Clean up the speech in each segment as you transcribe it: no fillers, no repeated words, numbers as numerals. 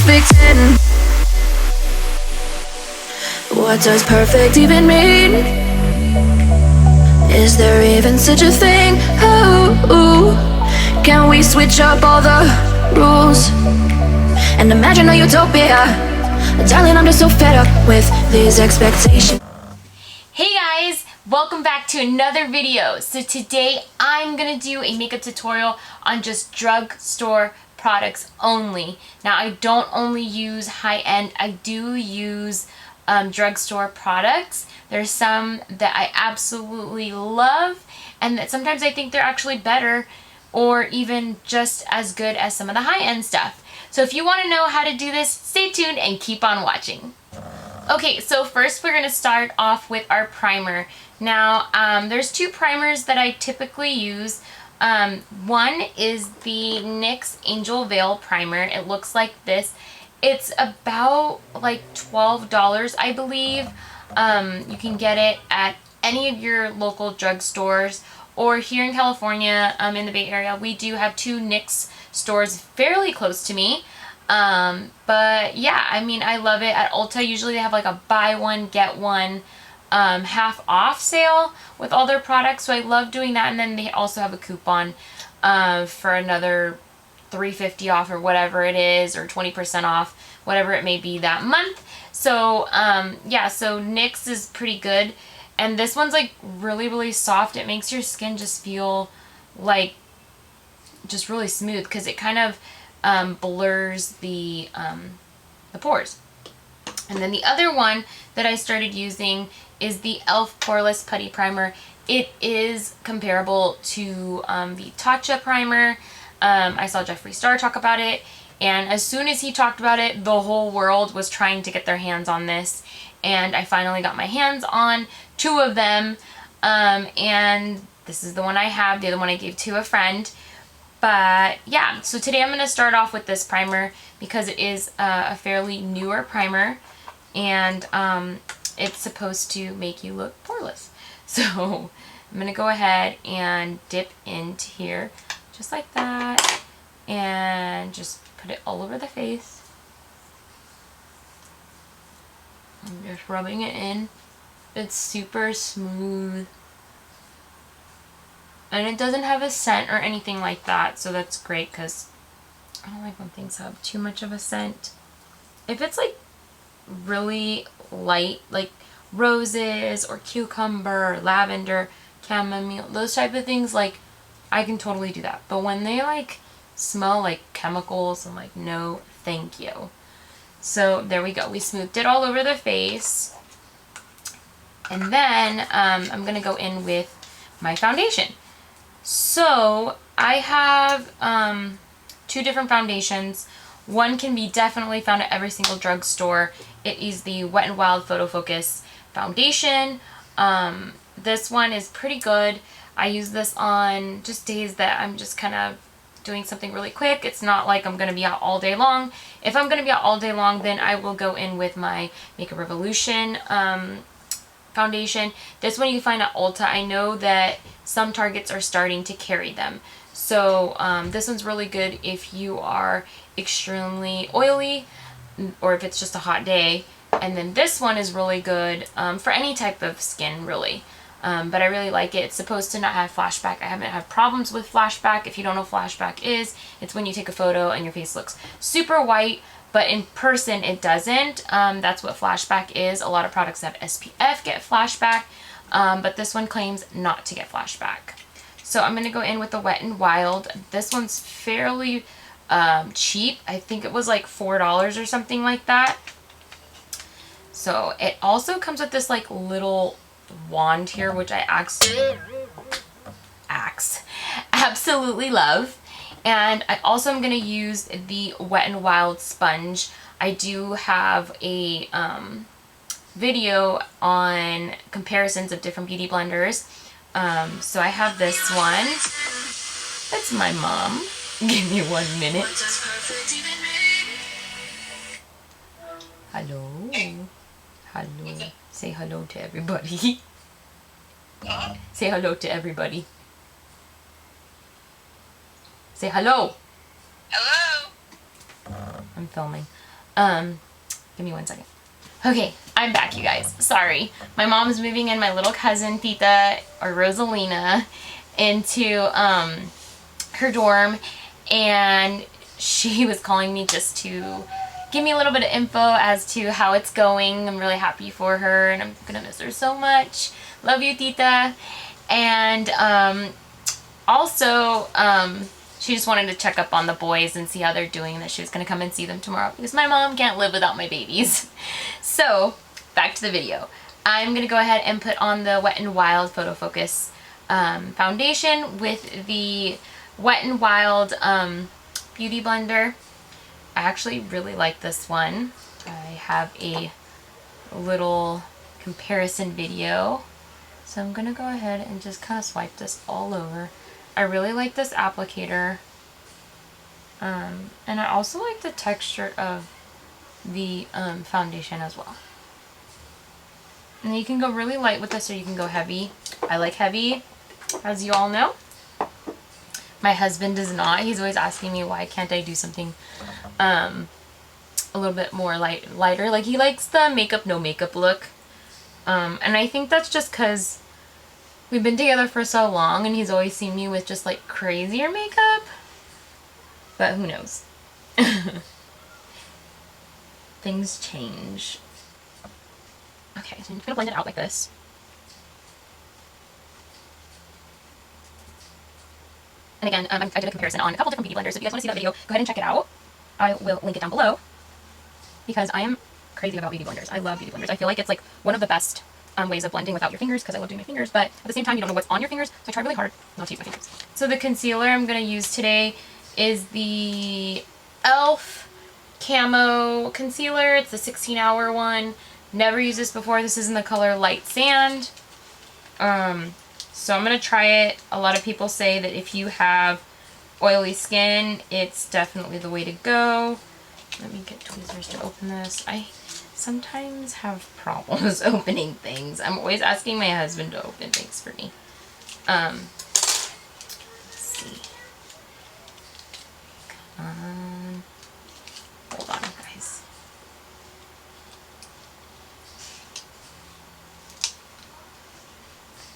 perfect 10? What does perfect even mean? Is there even such a thing? Ooh, can we switch up all the rules and imagine a utopia? Darling, I'm just so fed up with these expectations. Hey guys, welcome back to another video. So today I'm gonna do a makeup tutorial on just drugstore products only. Now I don't only use high-end, I do use drugstore products. There's some that I absolutely love and that sometimes I think they're actually better or even just as good as some of the high-end stuff. So if you want to know how to do this, stay tuned and keep on watching. Okay, so first we're going to start off with our primer. Now, there's two primers that I typically use. One is the NYX Angel Veil Primer. It looks like this. It's about like $12, I believe. You can get it at any of your local drugstores, or here in California, in the Bay Area, we do have two NYX stores fairly close to me. But yeah, I mean, I love it. At Ulta, usually they have like a buy one, get one half off sale with all their products. So I love doing that. And then they also have a coupon for another $3.50 off or whatever it is, or 20% off, whatever it may be that month. So yeah, so NYX is pretty good. And this one's like really, really soft. It makes your skin just feel like just really smooth because it kind of blurs the pores. And then the other one that I started using is the e.l.f. Poreless Putty Primer. It is comparable to the Tatcha Primer. I saw Jeffree Star talk about it, and as soon as he talked about it, the whole world was trying to get their hands on this, and I finally got my hands on two of them, and this is the one I have. The other one I gave to a friend. But yeah, so today I'm going to start off with this primer because it is a fairly newer primer, and it's supposed to make you look poreless. So I'm going to go ahead and dip into here just like that and just put it all over the face. I'm just rubbing it in. It's super smooth. And it doesn't have a scent or anything like that, so that's great because I don't like when things have too much of a scent. If it's like really light, like roses or cucumber, or lavender, chamomile, those type of things, like I can totally do that. But when they like smell like chemicals, I'm like, no, thank you. So there we go. We smoothed it all over the face. And then I'm going to go in with my foundation. So I have two different foundations. One can be definitely found at every single drugstore. It is the Wet n Wild Photo Focus foundation. This one is pretty good. I use this on just days that I'm just kind of doing something really quick. It's not like I'm going to be out all day long. If I'm going to be out all day long, then I will go in with my Makeup Revolution foundation. This one you can find at Ulta. I know that some Targets are starting to carry them. So this one's really good if you are extremely oily or if it's just a hot day. And then this one is really good for any type of skin, really. But I really like it. It's supposed to not have flashback. I haven't had problems with flashback. If you don't know what flashback is, it's when you take a photo and your face looks super white, but in person it doesn't. That's what flashback is. A lot of products that have SPF get flashback, but this one claims not to get flashback. So I'm going to go in with the Wet n Wild. This one's fairly cheap. I think it was like $4 or something like that. So it also comes with this like little wand here, which I absolutely love. And I also am going to use the Wet n Wild sponge. I do have a video on comparisons of different beauty blenders. So I have this one. That's my mom. Give me 1 minute. Hello. Hello. Say hello to everybody. Say hello to everybody. Say hello. Hello. I'm filming. Give me 1 second. Okay, I'm back, you guys. Sorry. My mom's moving in my little cousin, Tita, or Rosalina, into her dorm, and she was calling me just to give me a little bit of info as to how it's going. I'm really happy for her, and I'm gonna miss her so much. Love you, Tita. And also, she just wanted to check up on the boys and see how they're doing, that she was going to come and see them tomorrow because my mom can't live without my babies. So, back to the video. I'm going to go ahead and put on the Wet n Wild Photo Focus foundation with the Wet n Wild Beauty Blender. I actually really like this one. I have a little comparison video. So I'm going to go ahead and just kind of swipe this all over. I really like this applicator. And I also like the texture of the foundation as well. And you can go really light with this or you can go heavy. I like heavy, as you all know. My husband does not. He's always asking me why can't I do something a little bit more lighter. Like, he likes the makeup, no makeup look. And I think that's just because we've been together for so long and he's always seen me with just like crazier makeup. But who knows? Things change. Okay, so I'm just gonna blend it out like this. And again, I did a comparison on a couple different beauty blenders. So if you guys want to see that video, go ahead and check it out. I will link it down below because I am crazy about beauty blenders. I love beauty blenders. I feel like it's like one of the best ways of blending without your fingers because I love doing my fingers, but at the same time you don't know what's on your fingers, so I try really hard not to use my fingers. So the concealer I'm going to use today is the e.l.f. Camo Concealer. It's the 16-hour one. Never used this before. This is in the color Light Sand. So I'm going to try it. A lot of people say that if you have oily skin, it's definitely the way to go. Let me get tweezers to open this. I sometimes have problems opening things. I'm always asking my husband to open things for me. Let's see. Hold on, guys.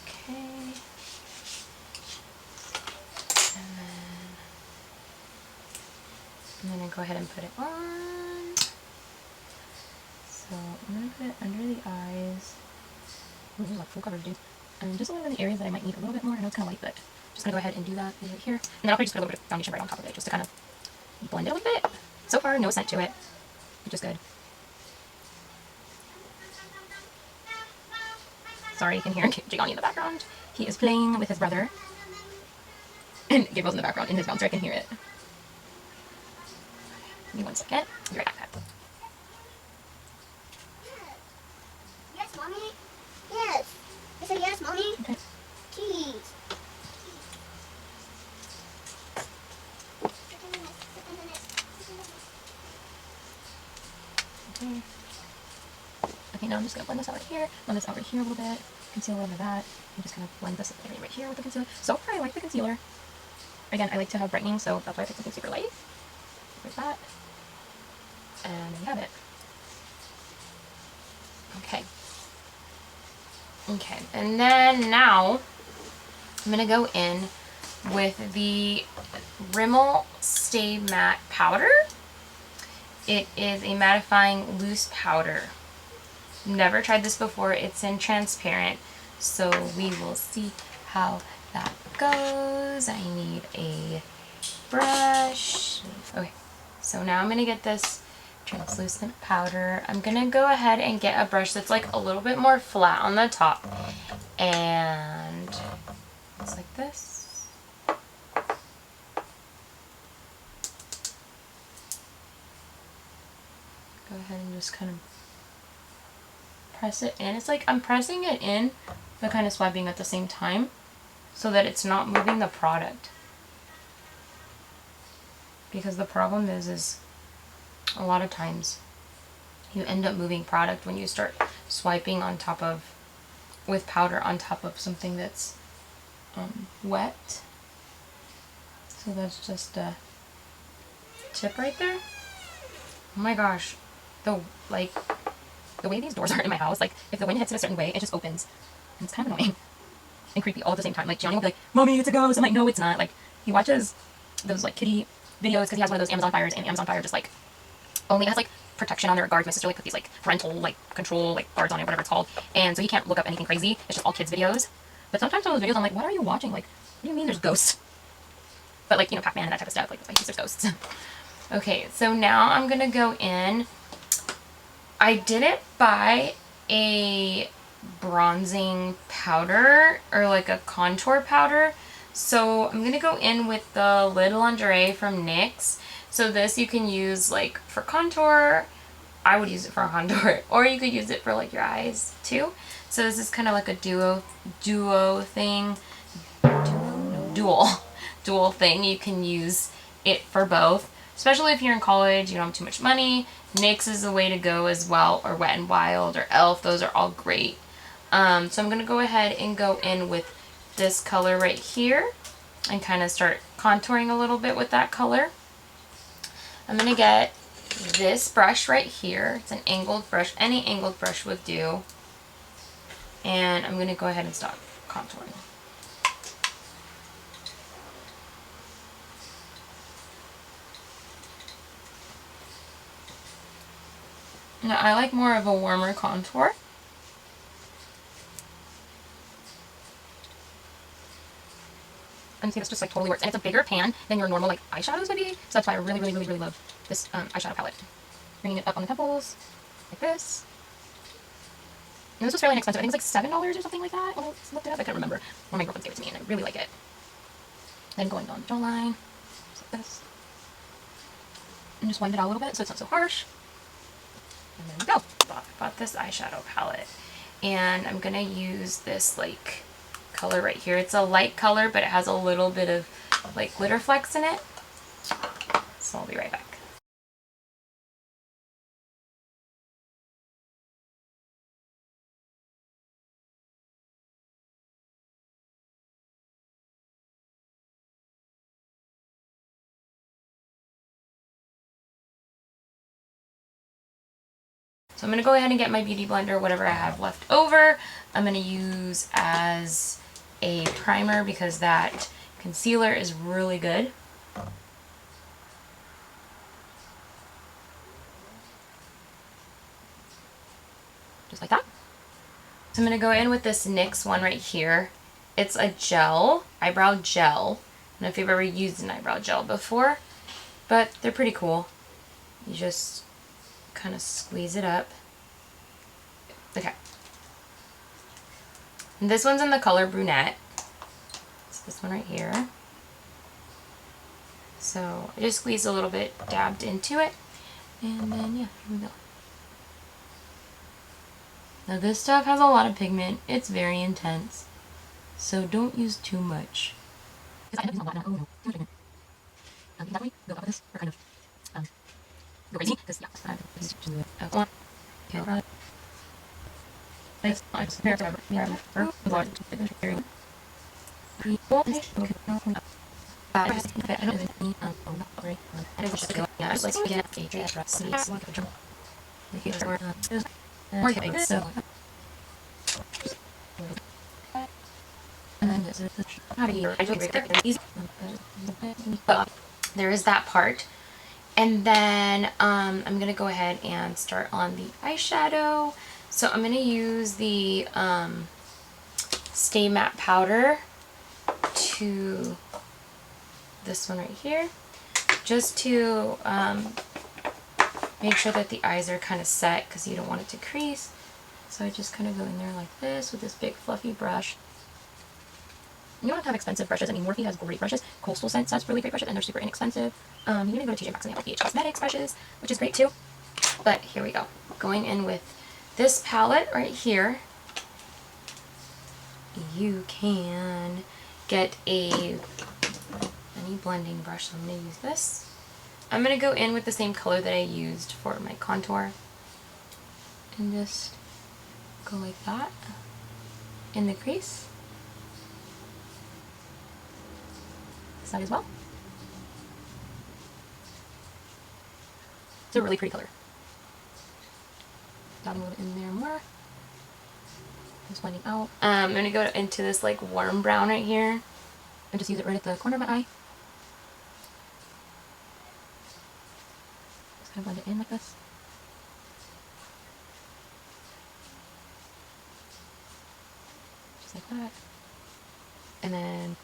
Okay. I'm gonna go ahead and put it on. So I'm gonna put it under the eyes. Ooh, this is like full coverage, dude. And just a little bit in the areas that I might need a little bit more. I know it's kind of light, but just gonna go ahead and do that right here. And then I'll probably just put a little bit of foundation right on top of it, just to kind of blend it a little bit. So far, no scent to it, which is good. Sorry, you can hear Gianni in the background. He is playing with his brother. And Gabriel's in the background in his bouncer. I can hear it. Give me 1 second. I'll be right back. Yes, Mommy. Yes. I said yes, Mommy. Okay. Jeez. Okay. Okay, now I'm just going to blend this out right here. Blend this out right here a little bit. Concealer under that. And just kind of blend this area right here with the concealer. So far, I like the concealer. Again, I like to have brightening, so that's why I picked something super light. Like that. And there you have it. Okay. Okay, and then now I'm going to go in with the Rimmel Stay Matte Powder. It is a mattifying loose powder. Never tried this before. It's in transparent, so we will see how that goes. I need a brush. Okay, so now I'm going to get this translucent powder. I'm going to go ahead and get a brush that's like a little bit more flat on the top. And it's like this. Go ahead and just kind of press it in. It's like I'm pressing it in but kind of swiping at the same time so that it's not moving the product. Because the problem is a lot of times you end up moving product when you start swiping on top of, with powder on top of something that's wet. So that's just a tip right there. Oh my gosh, the way these doors are in my house, like if the wind hits it a certain way, it just opens. And it's kind of annoying and creepy all at the same time. Like Johnny will be like, "Mommy, it's a ghost." I'm like, "No, it's not." Like he watches those like kitty videos because he has one of those Amazon Fires, and Amazon Fire just like only has like protection on their guards. My sister like put these like parental like control like guards on it, whatever it's called, and so he can't look up anything crazy. It's just all kids videos. But sometimes some of those videos I'm like, "What are you watching? Like, what do you mean there's ghosts?" But like, you know, Pac-Man and that type of stuff. Like, there's ghosts. Okay, so now I'm gonna go in. I didn't buy a bronzing powder or like a contour powder, so I'm gonna go in with the Lid Lingerie from NYX. So this you can use like for contour. I would use it for contour, or you could use it for like your eyes too. So this is kind of like a duo thing, dual thing. You can use it for both, especially if you're in college, you don't have too much money. NYX is the way to go as well, or Wet n Wild or ELF. Those are all great. So I'm going to go ahead and go in with this color right here and kind of start contouring a little bit with that color. I'm going to get this brush right here. It's an angled brush. Any angled brush would do. And I'm going to go ahead and start contouring. Now I like more of a warmer contour. And see, this just like totally works. And it's a bigger pan than your normal like eyeshadows would be. So that's why I really, really, really, really love this eyeshadow palette. Bringing it up on the temples, like this. And this was fairly inexpensive. I think it's like $7 or something like that. When I looked it up, I couldn't remember. One of my girlfriends gave it to me and I really like it. Then going down the jawline, just like this. And just wind it out a little bit so it's not so harsh. And there we go. Bought this eyeshadow palette. And I'm going to use this like color right here. It's a light color, but it has a little bit of like glitter flecks in it. So I'll be right back. So I'm going to go ahead and get my beauty blender, whatever I have left over. I'm going to use as a primer because that concealer is really good. Just like that. So I'm going to go in with this NYX one right here. It's a gel, eyebrow gel. I don't know if you've ever used an eyebrow gel before, but they're pretty cool. You just kind of squeeze it up. Okay. And this one's in the color brunette. It's this one right here. So I just squeezed a little bit, dabbed into it, and then yeah, here we go. Now this stuff has a lot of pigment. It's very intense, so don't use too much. Because I end up using a lot now. Oh no, too much pigment. Definitely go up with this or kind of go crazy. Because yeah, this is just do it. Come on. Okay, right. Thanks. I just prepare forever. Yeah, for the large area. People. I just I don't even I don't just go. Yeah, I just like to get a dress. More things. So. There is that part. And then I'm going to go ahead and start on the eyeshadow. So I'm going to use the Stay Matte Powder to this one right here. Just to make sure that the eyes are kind of set because you don't want it to crease. So I just kind of go in there like this with this big fluffy brush. You don't have to have expensive brushes. I mean, Morphe has great brushes. Coastal Scents has really great brushes, and they're super inexpensive. You can even go to TJ Maxx and they have like BH Cosmetics brushes, which is great too. But here we go. Going in with this palette right here. You can get any blending brush. So I'm going to use this. I'm going to go in with the same color that I used for my contour. And just go like that in the crease. Side as well. It's a really pretty color. Dabbing a little in there more. Just blending out. I'm gonna go into this like warm brown right here and just use it right at the corner of my eye. Just kind of blend it in like this. Just like that. And then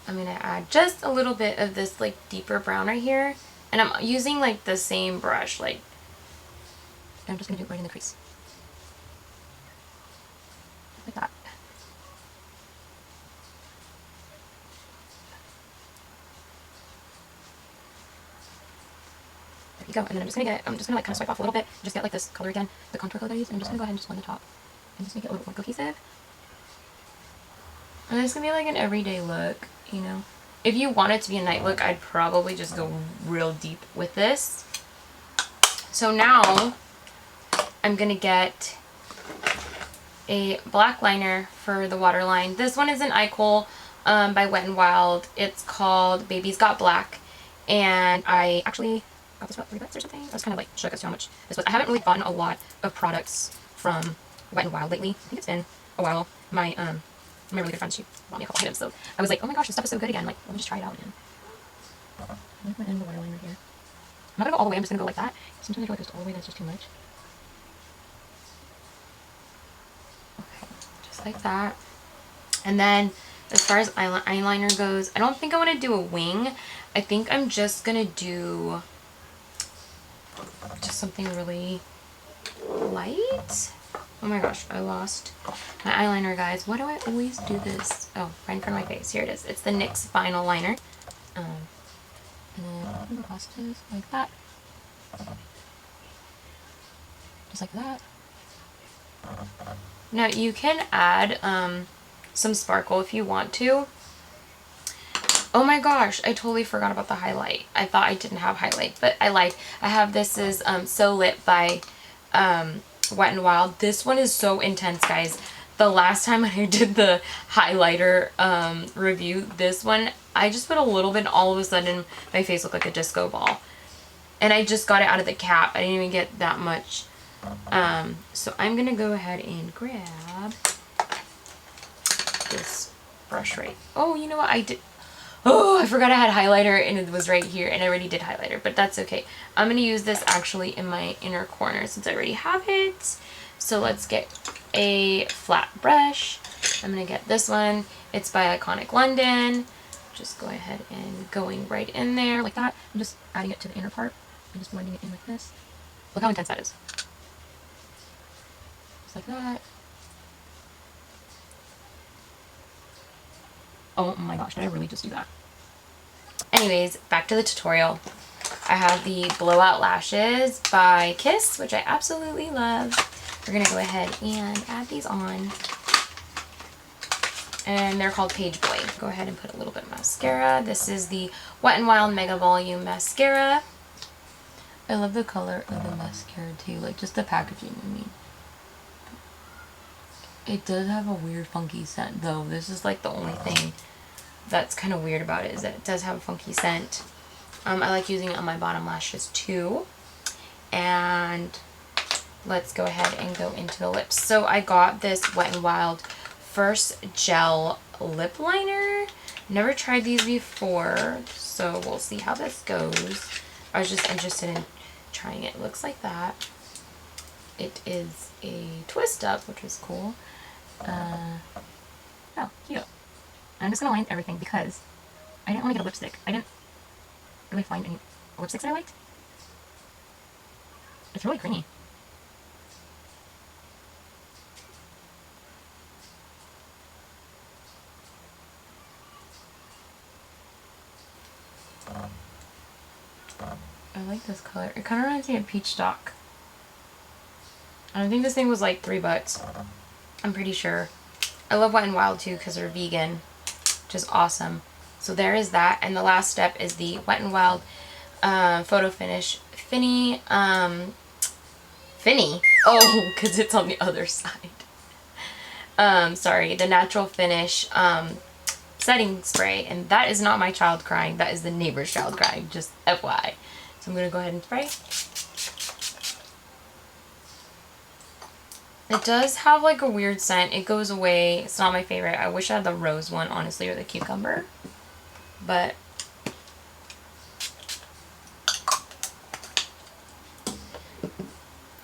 I'm gonna add just a little bit of this like deeper brown right here. And I'm using like the same brush, like, I'm just gonna do it right in the crease. Like that. There you go. And then I'm just gonna like kind of swipe off a little bit, just get like this color again, the contour color that I used, and I'm just gonna go ahead and just blend the top and just make it a little bit more cohesive. And it's gonna be like an everyday look, you know. If you want it to be a night look, I'd probably just go real deep with this. So now I'm gonna get a black liner for the waterline. This one is an eye kohl by Wet n Wild. It's called Baby's Got Black, and I actually got this for about $3 or something. I was kind of like shook as to how much this was. I haven't really gotten a lot of products from Wet n Wild lately. I think it's been a while. My really good friend, she bought me a couple items, so I was like, oh my gosh, this stuff is so good again. Like, let me just try it out again. I'm gonna put in the waterline right here. I'm not gonna go all the way. I'm just gonna go like that. Sometimes I feel like just all the way that's just too much. Okay, just like that. And then as far as eyeliner goes, I don't think I want to do a wing. I think I'm just gonna do just something really light. Oh my gosh, I lost my eyeliner, guys. Why do I always do this? Oh, right in front of my face. Here it is. It's the NYX Vinyl Liner. And then I'm gonna pass this like that. Just like that. Now you can add some sparkle if you want to. Oh my gosh, I totally forgot about the highlight. I thought I didn't have highlight, but I lied. I have this is So Lit by Wet n Wild. This one is so intense, guys. The last time I did the highlighter review, this one, I just put a little bit and all of a sudden my face looked like a disco ball. And I just got it out of the cap. I didn't even get that much. So I'm going to go ahead and grab this brush right. Oh, you know what? I did. Oh, I forgot I had highlighter and it was right here and I already did highlighter, but that's okay. I'm going to use this actually in my inner corner since I already have it. So let's get a flat brush. I'm going to get this one. It's by Iconic London. Just go ahead and going right in there like that. I'm just adding it to the inner part and just blending it in like this. Look how intense that is. Just like that. Oh my gosh, did I really just do that? Anyways, back to the tutorial. I have the Blowout Lashes by Kiss, which I absolutely love. We're going to go ahead and add these on. And they're called Page Boy. Go ahead and put a little bit of mascara. This is the Wet n Wild Mega Volume Mascara. I love the color of the mascara too, like just the packaging, I mean. It does have a weird funky scent though. This is like the only thing that's kind of weird about it, is that it does have a funky scent. I like using it on my bottom lashes too. And let's go ahead and go into the lips. So I got this Wet n Wild First Gel Lip Liner. Never tried these before, so we'll see how this goes. I was just interested in trying it. It looks like that. It is a twist up, which is cool. Oh, cute. I'm just going to line everything because I didn't want to get a lipstick. I didn't really find any lipsticks that I liked. It's really creamy. I like this color. It kind of reminds me of Peach Stock. I think this thing was like $3. I'm pretty sure. I love Wet n Wild too because they're vegan, which is awesome. So there is that. And the last step is the Wet n Wild Photo Finish Finny. Finny? Oh, because it's on the other side. Sorry, the Natural Finish setting spray. And that is not my child crying. That is the neighbor's child crying. Just FYI. So I'm going to go ahead and spray. It does have like a weird scent. It goes away. It's not my favorite. I wish I had the rose one, honestly, or the cucumber. But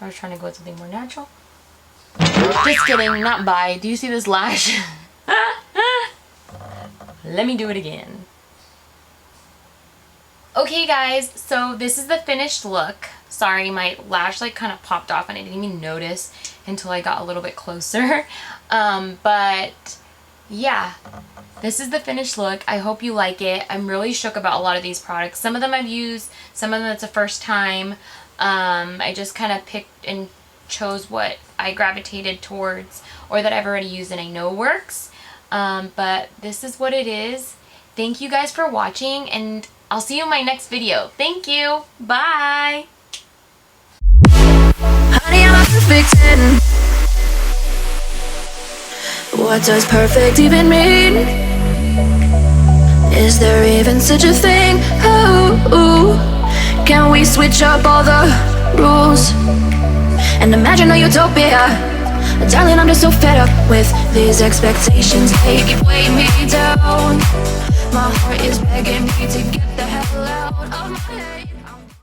I was trying to go with something more natural. Just kidding, not buy. Do you see this lash? Let me do it again. Okay guys, so this is the finished look. Sorry, my lash like kind of popped off and I didn't even notice until I got a little bit closer. But yeah, this is the finished look. I hope you like it. I'm really shook about a lot of these products. Some of them I've used, some of them it's the first time. I just kind of picked and chose what I gravitated towards or that I've already used and I know works. But this is what it is. Thank you guys for watching and I'll see you in my next video. Thank you. Bye. Honey, I'm a perfect 10. What does perfect even mean? Is there even such a thing? Ooh, can we switch up all the rules and imagine a utopia? Darling, I'm just so fed up with these expectations. They keep weighing me down. My heart is begging me to get the hell out of my head.